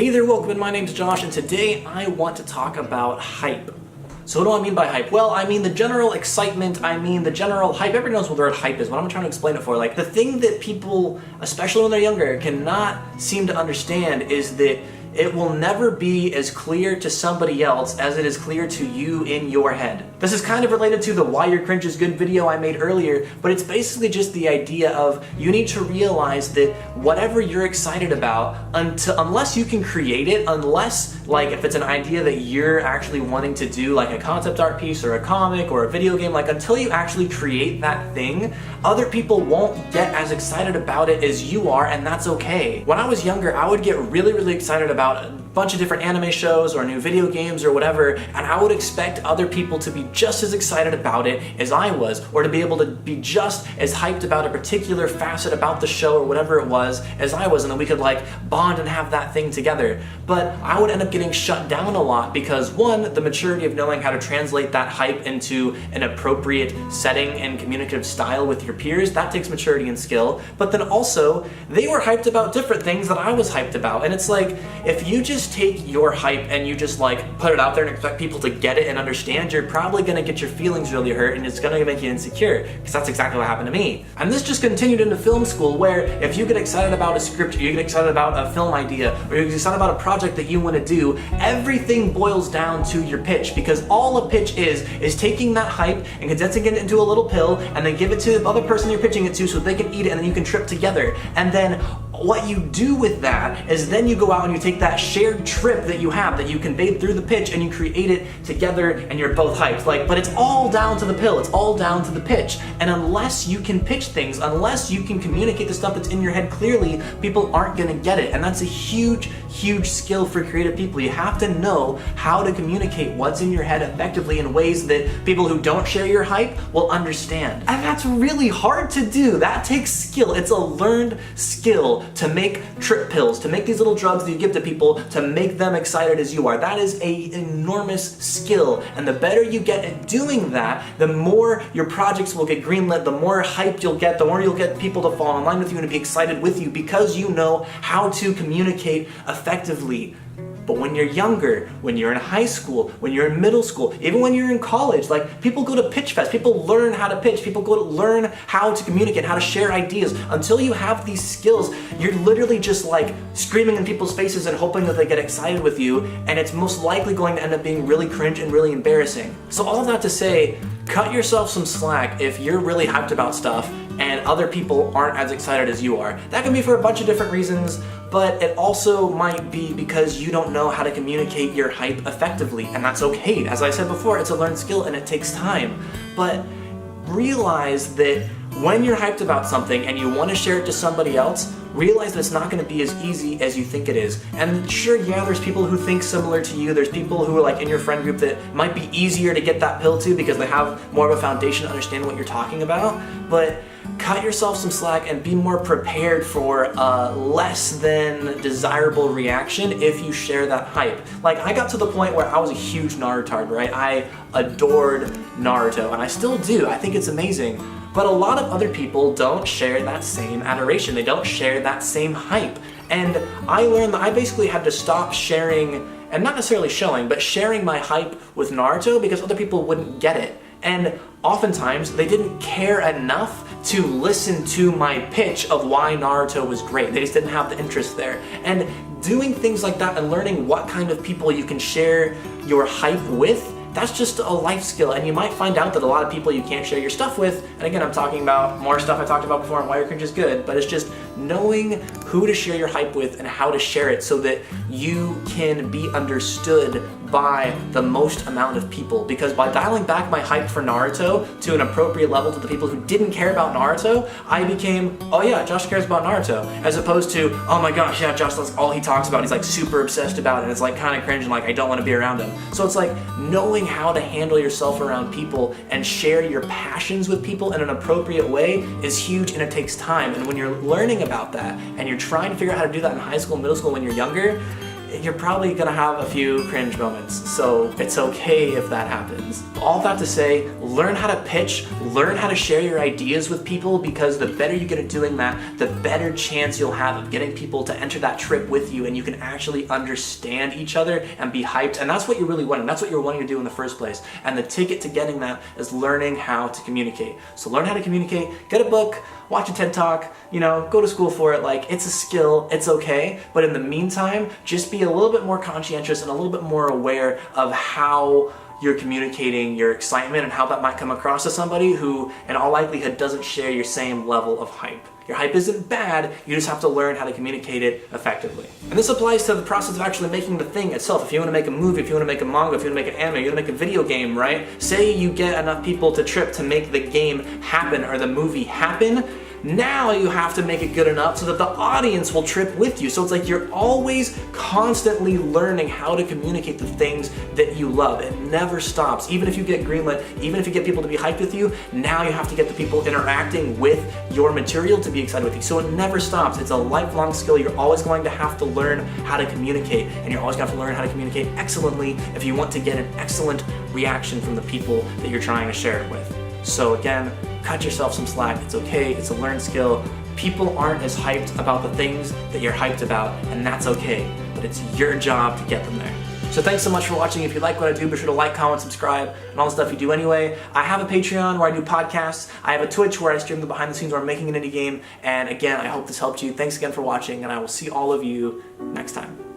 Hey there, welcome in. My name's Josh, and today I want to talk about hype. So what do I mean by hype? Well, I mean the general excitement, I mean the general hype. Everybody knows what the word hype is, but I'm trying to explain it for. Like, the thing that people, especially when they're younger, cannot seem to understand is that it will never be as clear to somebody else as it is clear to you in your head. This is kind of related to the Why Your Cringe is Good video I made earlier, but it's basically just the idea of you need to realize that whatever you're excited about, unless you can create it, unless, like, if it's an idea that you're actually wanting to do, like a concept art piece or a comic or a video game, like, until you actually create that thing, other people won't get as excited about it as you are, and that's okay. When I was younger, I would get really excited about a bunch of different anime shows or new video games or whatever, and I would expect other people to be just as excited about it as I was, or to be able to be just as hyped about a particular facet about the show or whatever it was as I was, and then we could like bond and have that thing together. But I would end up getting shut down a lot because, one, the maturity of knowing how to translate that hype into an appropriate setting and communicative style with your peers, that takes maturity and skill. But then also, they were hyped about different things that I was hyped about, and it's like, if you just take your hype and you just like put it out there and expect people to get it and understand, you're probably gonna get your feelings really hurt and it's gonna make you insecure, because that's exactly what happened to me. And this just continued into film school, where if you get excited about a script, or you get excited about a film idea, or you get excited about a project that you want to do, everything boils down to your pitch, because all a pitch is taking that hype and condensing it into a little pill and then give it to the other person you're pitching it to so they can eat it, and then you can trip together. And then what you do with that is then you go out and you take that shared trip that you have, that you conveyed through the pitch, and you create it together and you're both hyped. Like, but it's all down to the pill, it's all down to the pitch. And unless you can pitch things, unless you can communicate the stuff that's in your head clearly, people aren't gonna get it. And that's a huge skill for creative people. You have to know how to communicate what's in your head effectively in ways that people who don't share your hype will understand. And that's really hard to do. That takes skill. It's a learned skill to make trip pills, to make these little drugs that you give to people to make them excited as you are. That is an enormous skill, and the better you get at doing that, the more your projects will get greenlit, the more hyped you'll get, the more you'll get people to fall in line with you and to be excited with you, because you know how to communicate effectively. But when you're younger, when you're in high school, when you're in middle school, even when you're in college, like, people go to pitch fest, people learn how to pitch, people go to learn how to communicate, how to share ideas. Until you have these skills, you're literally just like screaming in people's faces and hoping that they get excited with you, and it's most likely going to end up being really cringe and really embarrassing. So all of that to say, cut yourself some slack if you're really hyped about stuff and other people aren't as excited as you are. That can be for a bunch of different reasons, but it also might be because you don't know how to communicate your hype effectively, and that's okay. As I said before, it's a learned skill and it takes time. But realize that when you're hyped about something and you want to share it to somebody else, realize that it's not going to be as easy as you think it is. And sure, yeah, there's people who think similar to you. There's people who are like in your friend group that might be easier to get that pill to because they have more of a foundation to understand what you're talking about. But cut yourself some slack and be more prepared for a less than desirable reaction if you share that hype. Like, I got to the point where I was a huge Naruto, right? I adored Naruto, and I still do. I think it's amazing. But a lot of other people don't share that same adoration. They don't share that same hype. And I learned that I basically had to stop sharing, and not necessarily showing, but sharing my hype with Naruto because other people wouldn't get it. And oftentimes, they didn't care enough to listen to my pitch of why Naruto was great. They just didn't have the interest there. And doing things like that and learning what kind of people you can share your hype with, that's just a life skill, and you might find out that a lot of people you can't share your stuff with. And again, I'm talking about more stuff I talked about before on Why Your Cringe is Good, but it's just knowing who to share your hype with and how to share it so that you can be understood by the most amount of people. Because by dialing back my hype for Naruto to an appropriate level to the people who didn't care about Naruto, I became, oh yeah, Josh cares about Naruto, as opposed to, oh my gosh, yeah, Josh, that's all he talks about. He's like super obsessed about it, and it's like kind of cringe and like I don't want to be around him. So it's like knowing how to handle yourself around people and share your passions with people in an appropriate way is huge, and it takes time. And when you're learning about that and you're trying to figure out how to do that in high school and middle school when you're younger, you're probably gonna have a few cringe moments, so it's okay if that happens. All that to say, learn how to pitch, learn how to share your ideas with people, because the better you get at doing that, the better chance you'll have of getting people to enter that trip with you, and you can actually understand each other and be hyped. And that's what you're really wanting. That's what you're wanting to do in the first place. And the ticket to getting that is learning how to communicate. So learn how to communicate, get a book, watch a TED Talk, go to school for it. Like, it's a skill, it's okay. But in the meantime, just be a little bit more conscientious and a little bit more aware of how you're communicating your excitement and how that might come across to somebody who, in all likelihood, doesn't share your same level of hype. Your hype isn't bad, you just have to learn how to communicate it effectively. And this applies to the process of actually making the thing itself. If you want to make a movie, if you want to make a manga, if you want to make an anime, you want to make a video game, right? Say you get enough people to trip to make the game happen or the movie happen. Now you have to make it good enough so that the audience will trip with you. So it's like you're always constantly learning how to communicate the things that you love. It never stops. Even if you get greenlit, even if you get people to be hyped with you, now you have to get the people interacting with your material to be excited with you. So it never stops. It's a lifelong skill. You're always going to have to learn how to communicate, and you're always going to have to learn how to communicate excellently if you want to get an excellent reaction from the people that you're trying to share it with. So again, cut yourself some slack. It's okay. It's a learned skill. People aren't as hyped about the things that you're hyped about, and that's okay. But it's your job to get them there. So thanks so much for watching. If you like what I do, be sure to like, comment, subscribe, and all the stuff you do anyway. I have a Patreon where I do podcasts. I have a Twitch where I stream the behind the scenes where I'm making an indie game. And again, I hope this helped you. Thanks again for watching, and I will see all of you next time.